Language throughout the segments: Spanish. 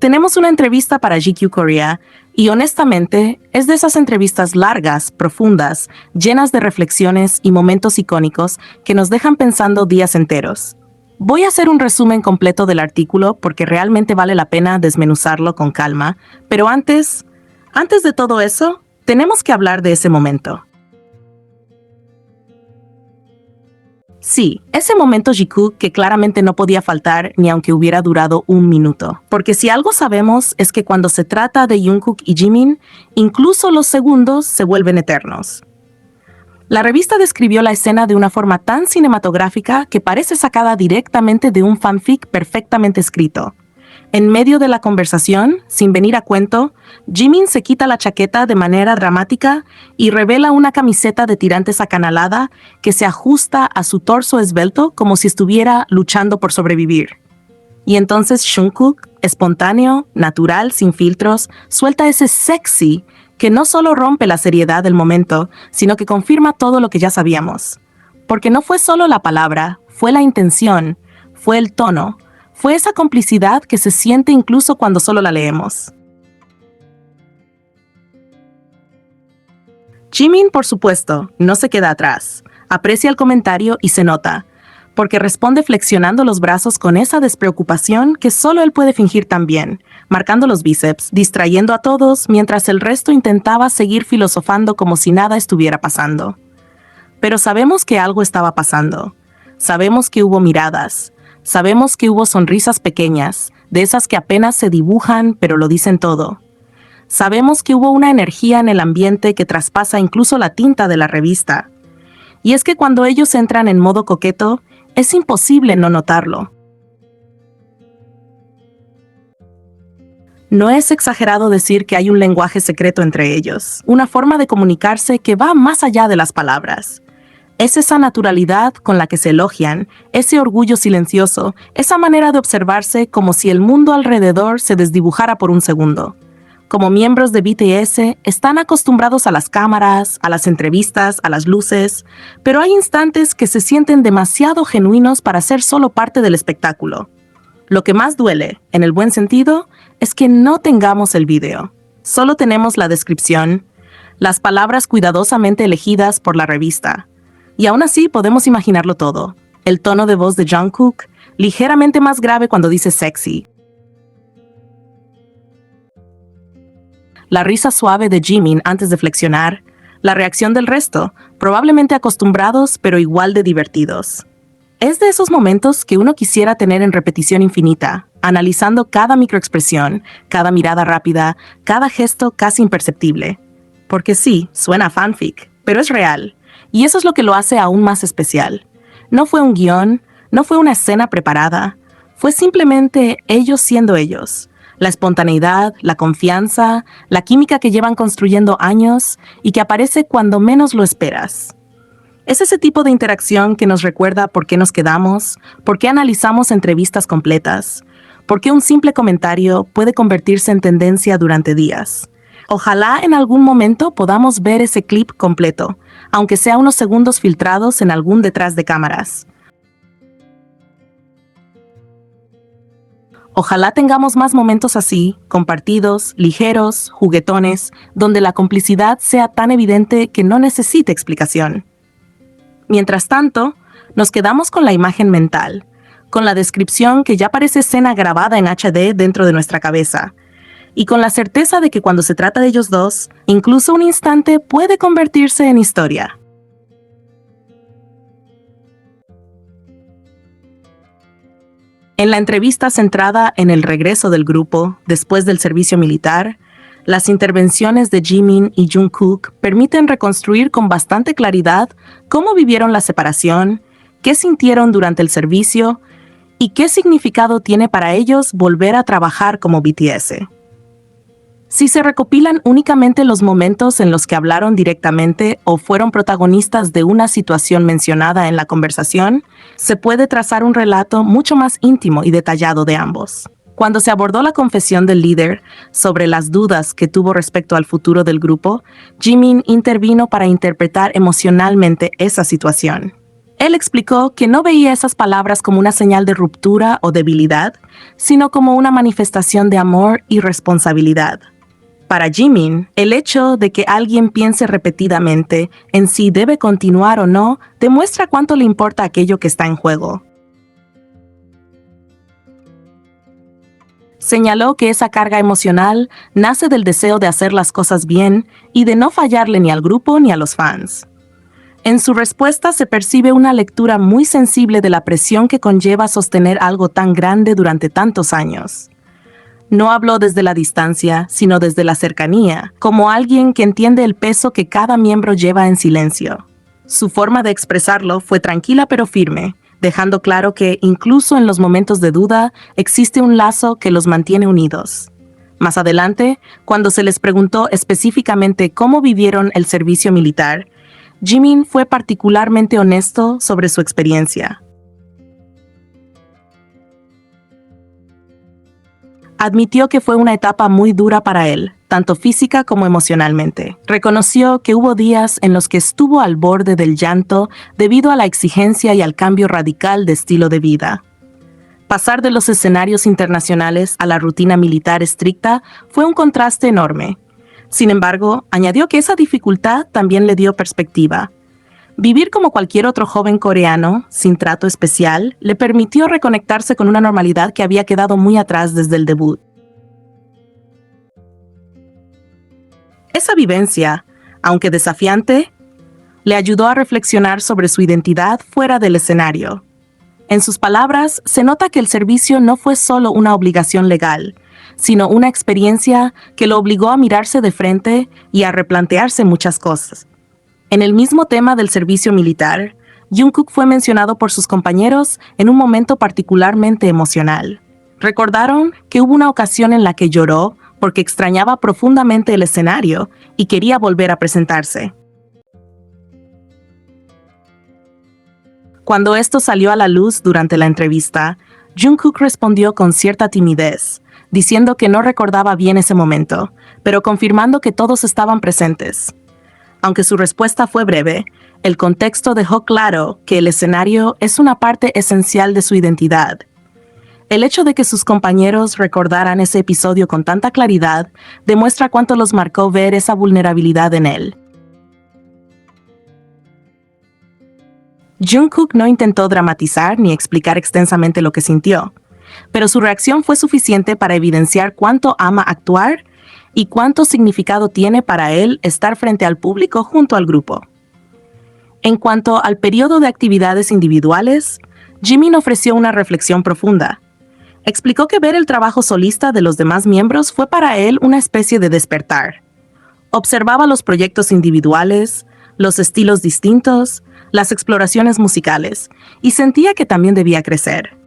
tenemos una entrevista para GQ Korea y honestamente es de esas entrevistas largas, profundas, llenas de reflexiones y momentos icónicos que nos dejan pensando días enteros. Voy a hacer un resumen completo del artículo porque realmente vale la pena desmenuzarlo con calma, pero antes de todo eso, tenemos que hablar de ese momento. Sí, ese momento Jikook que claramente no podía faltar ni aunque hubiera durado un minuto. Porque si algo sabemos es que cuando se trata de Jungkook y Jimin, incluso los segundos se vuelven eternos. La revista describió la escena de una forma tan cinematográfica que parece sacada directamente de un fanfic perfectamente escrito. En medio de la conversación, sin venir a cuento, Jimin se quita la chaqueta de manera dramática y revela una camiseta de tirantes acanalada que se ajusta a su torso esbelto como si estuviera luchando por sobrevivir. Y entonces Jungkook, espontáneo, natural, sin filtros, suelta ese sexy que no solo rompe la seriedad del momento, sino que confirma todo lo que ya sabíamos. Porque no fue solo la palabra, fue la intención, fue el tono, fue esa complicidad que se siente incluso cuando solo la leemos. Jimin, por supuesto, no se queda atrás. Aprecia el comentario y se nota, porque responde flexionando los brazos con esa despreocupación que solo él puede fingir también, marcando los bíceps, distrayendo a todos mientras el resto intentaba seguir filosofando como si nada estuviera pasando. Pero sabemos que algo estaba pasando. Sabemos que hubo miradas. Sabemos que hubo sonrisas pequeñas, de esas que apenas se dibujan pero lo dicen todo. Sabemos que hubo una energía en el ambiente que traspasa incluso la tinta de la revista. Y es que cuando ellos entran en modo coqueto, es imposible no notarlo. No es exagerado decir que hay un lenguaje secreto entre ellos, una forma de comunicarse que va más allá de las palabras. Es esa naturalidad con la que se elogian, ese orgullo silencioso, esa manera de observarse como si el mundo alrededor se desdibujara por un segundo. Como miembros de BTS, están acostumbrados a las cámaras, a las entrevistas, a las luces, pero hay instantes que se sienten demasiado genuinos para ser solo parte del espectáculo. Lo que más duele, en el buen sentido, es que no tengamos el video. Solo tenemos la descripción, las palabras cuidadosamente elegidas por la revista. Y aún así podemos imaginarlo todo. El tono de voz de Jungkook, ligeramente más grave cuando dice sexy. La risa suave de Jimin antes de flexionar. La reacción del resto, probablemente acostumbrados pero igual de divertidos. Es de esos momentos que uno quisiera tener en repetición infinita, analizando cada microexpresión, cada mirada rápida, cada gesto casi imperceptible. Porque sí, suena fanfic, pero es real. Y eso es lo que lo hace aún más especial. No fue un guión, no fue una escena preparada, fue simplemente ellos siendo ellos. La espontaneidad, la confianza, la química que llevan construyendo años y que aparece cuando menos lo esperas. Es ese tipo de interacción que nos recuerda por qué nos quedamos, por qué analizamos entrevistas completas, por qué un simple comentario puede convertirse en tendencia durante días. Ojalá en algún momento podamos ver ese clip completo, aunque sea unos segundos filtrados en algún detrás de cámaras. Ojalá tengamos más momentos así, compartidos, ligeros, juguetones, donde la complicidad sea tan evidente que no necesite explicación. Mientras tanto, nos quedamos con la imagen mental, con la descripción que ya parece escena grabada en HD dentro de nuestra cabeza, y con la certeza de que cuando se trata de ellos dos, incluso un instante puede convertirse en historia. En la entrevista centrada en el regreso del grupo después del servicio militar, las intervenciones de Jimin y Jungkook permiten reconstruir con bastante claridad cómo vivieron la separación, qué sintieron durante el servicio y qué significado tiene para ellos volver a trabajar como BTS. Si se recopilan únicamente los momentos en los que hablaron directamente o fueron protagonistas de una situación mencionada en la conversación, se puede trazar un relato mucho más íntimo y detallado de ambos. Cuando se abordó la confesión del líder sobre las dudas que tuvo respecto al futuro del grupo, Jimin intervino para interpretar emocionalmente esa situación. Él explicó que no veía esas palabras como una señal de ruptura o debilidad, sino como una manifestación de amor y responsabilidad. Para Jimin, el hecho de que alguien piense repetidamente en si debe continuar o no demuestra cuánto le importa aquello que está en juego. Señaló que esa carga emocional nace del deseo de hacer las cosas bien y de no fallarle ni al grupo ni a los fans. En su respuesta se percibe una lectura muy sensible de la presión que conlleva sostener algo tan grande durante tantos años. No habló desde la distancia, sino desde la cercanía, como alguien que entiende el peso que cada miembro lleva en silencio. Su forma de expresarlo fue tranquila pero firme, dejando claro que, incluso en los momentos de duda, existe un lazo que los mantiene unidos. Más adelante, cuando se les preguntó específicamente cómo vivieron el servicio militar, Jimin fue particularmente honesto sobre su experiencia. Admitió que fue una etapa muy dura para él, tanto física como emocionalmente. Reconoció que hubo días en los que estuvo al borde del llanto debido a la exigencia y al cambio radical de estilo de vida. Pasar de los escenarios internacionales a la rutina militar estricta fue un contraste enorme. Sin embargo, añadió que esa dificultad también le dio perspectiva. Vivir como cualquier otro joven coreano, sin trato especial, le permitió reconectarse con una normalidad que había quedado muy atrás desde el debut. Esa vivencia, aunque desafiante, le ayudó a reflexionar sobre su identidad fuera del escenario. En sus palabras, se nota que el servicio no fue solo una obligación legal, sino una experiencia que lo obligó a mirarse de frente y a replantearse muchas cosas. En el mismo tema del servicio militar, Jungkook fue mencionado por sus compañeros en un momento particularmente emocional. Recordaron que hubo una ocasión en la que lloró porque extrañaba profundamente el escenario y quería volver a presentarse. Cuando esto salió a la luz durante la entrevista, Jungkook respondió con cierta timidez, diciendo que no recordaba bien ese momento, pero confirmando que todos estaban presentes. Aunque su respuesta fue breve, el contexto dejó claro que el escenario es una parte esencial de su identidad. El hecho de que sus compañeros recordaran ese episodio con tanta claridad demuestra cuánto los marcó ver esa vulnerabilidad en él. Jungkook no intentó dramatizar ni explicar extensamente lo que sintió, pero su reacción fue suficiente para evidenciar cuánto ama actuar y cuánto significado tiene para él estar frente al público junto al grupo. En cuanto al periodo de actividades individuales, Jimin ofreció una reflexión profunda. Explicó que ver el trabajo solista de los demás miembros fue para él una especie de despertar. Observaba los proyectos individuales, los estilos distintos, las exploraciones musicales, y sentía que también debía crecer.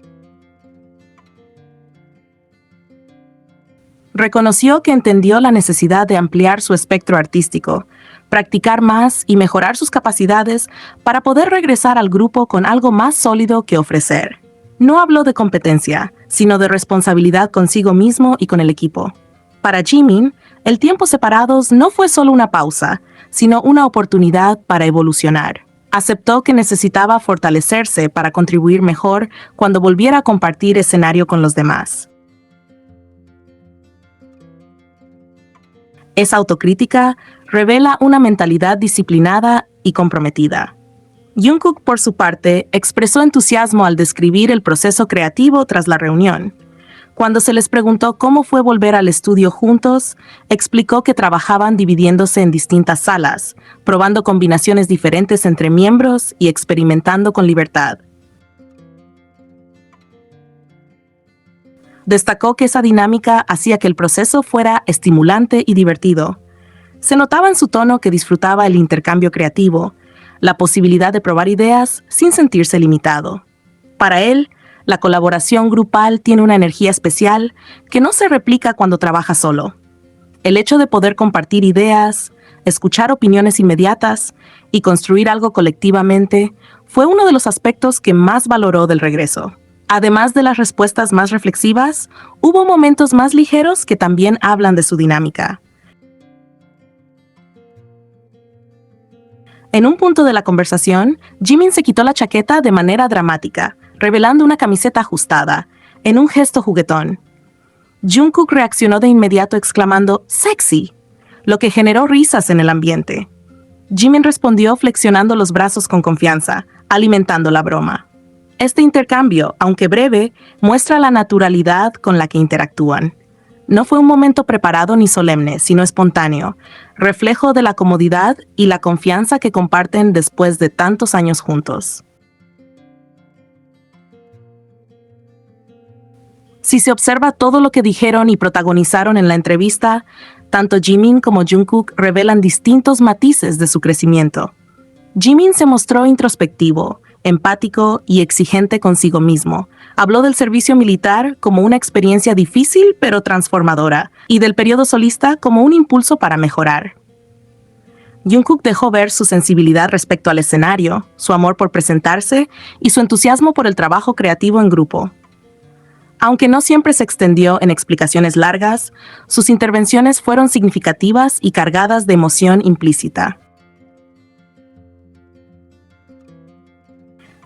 Reconoció que entendió la necesidad de ampliar su espectro artístico, practicar más y mejorar sus capacidades para poder regresar al grupo con algo más sólido que ofrecer. No habló de competencia, sino de responsabilidad consigo mismo y con el equipo. Para Jimin, el tiempo separados no fue solo una pausa, sino una oportunidad para evolucionar. Aceptó que necesitaba fortalecerse para contribuir mejor cuando volviera a compartir escenario con los demás. Esa autocrítica revela una mentalidad disciplinada y comprometida. Jungkook, por su parte, expresó entusiasmo al describir el proceso creativo tras la reunión. Cuando se les preguntó cómo fue volver al estudio juntos, explicó que trabajaban dividiéndose en distintas salas, probando combinaciones diferentes entre miembros y experimentando con libertad. Destacó que esa dinámica hacía que el proceso fuera estimulante y divertido. Se notaba en su tono que disfrutaba el intercambio creativo, la posibilidad de probar ideas sin sentirse limitado. Para él, la colaboración grupal tiene una energía especial que no se replica cuando trabaja solo. El hecho de poder compartir ideas, escuchar opiniones inmediatas y construir algo colectivamente fue uno de los aspectos que más valoró del regreso. Además de las respuestas más reflexivas, hubo momentos más ligeros que también hablan de su dinámica. En un punto de la conversación, Jimin se quitó la chaqueta de manera dramática, revelando una camiseta ajustada, en un gesto juguetón. Jungkook reaccionó de inmediato exclamando «¡Sexy!», lo que generó risas en el ambiente. Jimin respondió flexionando los brazos con confianza, alimentando la broma. Este intercambio, aunque breve, muestra la naturalidad con la que interactúan. No fue un momento preparado ni solemne, sino espontáneo, reflejo de la comodidad y la confianza que comparten después de tantos años juntos. Si se observa todo lo que dijeron y protagonizaron en la entrevista, tanto Jimin como Jungkook revelan distintos matices de su crecimiento. Jimin se mostró introspectivo, empático y exigente consigo mismo. Habló del servicio militar como una experiencia difícil pero transformadora y del periodo solista como un impulso para mejorar. Jungkook dejó ver su sensibilidad respecto al escenario, su amor por presentarse y su entusiasmo por el trabajo creativo en grupo. Aunque no siempre se extendió en explicaciones largas, sus intervenciones fueron significativas y cargadas de emoción implícita.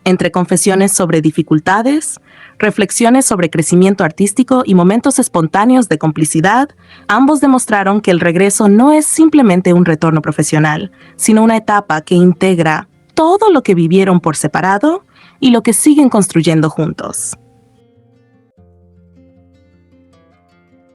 Entre confesiones sobre dificultades, reflexiones sobre crecimiento artístico y momentos espontáneos de complicidad, ambos demostraron que el regreso no es simplemente un retorno profesional, sino una etapa que integra todo lo que vivieron por separado y lo que siguen construyendo juntos.